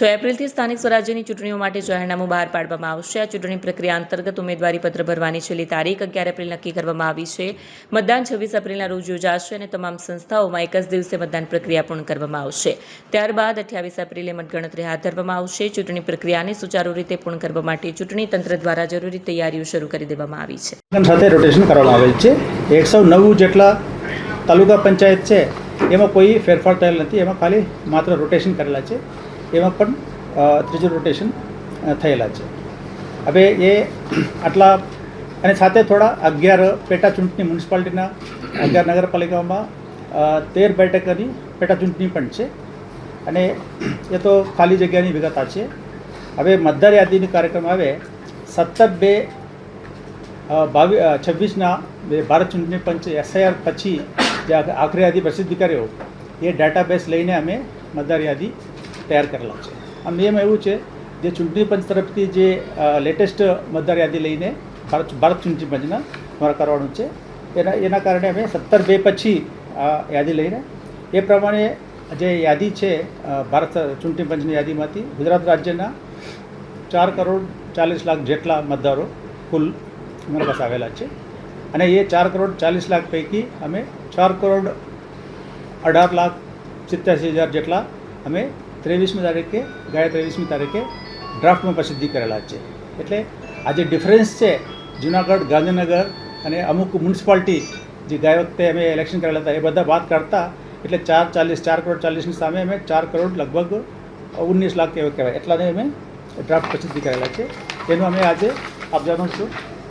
6 એપ્રિલથી સ્થાનિક સ્વરાજ્યની ચૂંટણીઓ માટે જાહેરનામું બહાર પાડવામાં આવશે. આ ચૂંટણી પ્રક્રિયા અંતર્ગત ઉમેદવારી પત્ર ભરવાની છેલ્લી તારીખ 11 એપ્રિલ નક્કી કરવામાં આવી છે. મતદાન 26 એપ્રિલના રોજ યોજાશે અને તમામ સંસ્થાઓમાં એક જ દિવસે મતદાન પ્રક્રિયા પૂર્ણ કરવામાં આવશે. ત્યારબાદ 28 એપ્રિલે મતગણતરી હાથ ધરવામાં આવશે. ચૂંટણી પ્રક્રિયાને સુચારુ રીતે પૂર્ણ કરવા માટે ચૂંટણી તંત્ર દ્વારા જરૂરી તૈયારીઓ શરૂ કરી દેવામાં આવી છે. સાથે રોટેશન કરવામાં આવેલ છે. 109 જેટલા તાલુકા પંચાયત છે એમાં કોઈ ફેરફાર થયેલ નથી. એમાં ખાલી માત્ર રોટેશન કરેલા છે. એમાં પણ ત્રીજું રોટેશન થયેલા છે. હવે એ આટલા અને સાથે થોડા 11 પેટા ચૂંટણી મ્યુનિસિપાલિટીના 11 નગરપાલિકામાં 13 બેઠકોની પેટા ચૂંટણી પણ છે અને એ તો ખાલી જગ્યાની વિગત છે. હવે મતદાર યાદીનો કાર્યક્રમ આવે 17/2/26ના ભારત ચૂંટણી પંચ SIR પછી જે આખરી યાદી પ્રસિદ્ધ કર્યો એ ડેટાબેઝ લઈને અમે મતદાર યાદી તૈયાર કરેલા છે. આ નિયમ એવું છે જે ચૂંટણી પંચ તરફથી જે લેટેસ્ટ મતદાર યાદી લઈને ભારત ચૂંટણી પંચના દ્વારા કરવાનું છે. એના કારણે અમે 17/2 પછી આ યાદી લઈને એ પ્રમાણે જે યાદી છે ભારત ચૂંટણી પંચની યાદીમાંથી ગુજરાત રાજ્યના 4,40,00,000 જેટલા મતદારો કુલ અમારા પાસે આવેલા છે અને એ 4,40,00,000 પૈકી અમે 4,18,87,000 જેટલા અમે 23મી તારીખે ગયા 23મી તારીખે ડ્રાફ્ટમાં પ્રસિદ્ધિ કરેલા છે. એટલે આ જે ડિફરન્સ છે જુનાગઢ, ગાંધીનગર અને અમુક મ્યુનિસિપાલિટી જે ગયા વખતે અમે ઇલેક્શન કરેલા હતા એ બધા વાત કરતા એટલે 4,40,00,000ની સામે અમે 4 કરોડ લગભગ 19 લાખ એવો કહેવાય એટલાને અમે ડ્રાફ્ટ પ્રસિદ્ધિ કરેલા છે. એનું અમે આજે આપ જાણો છો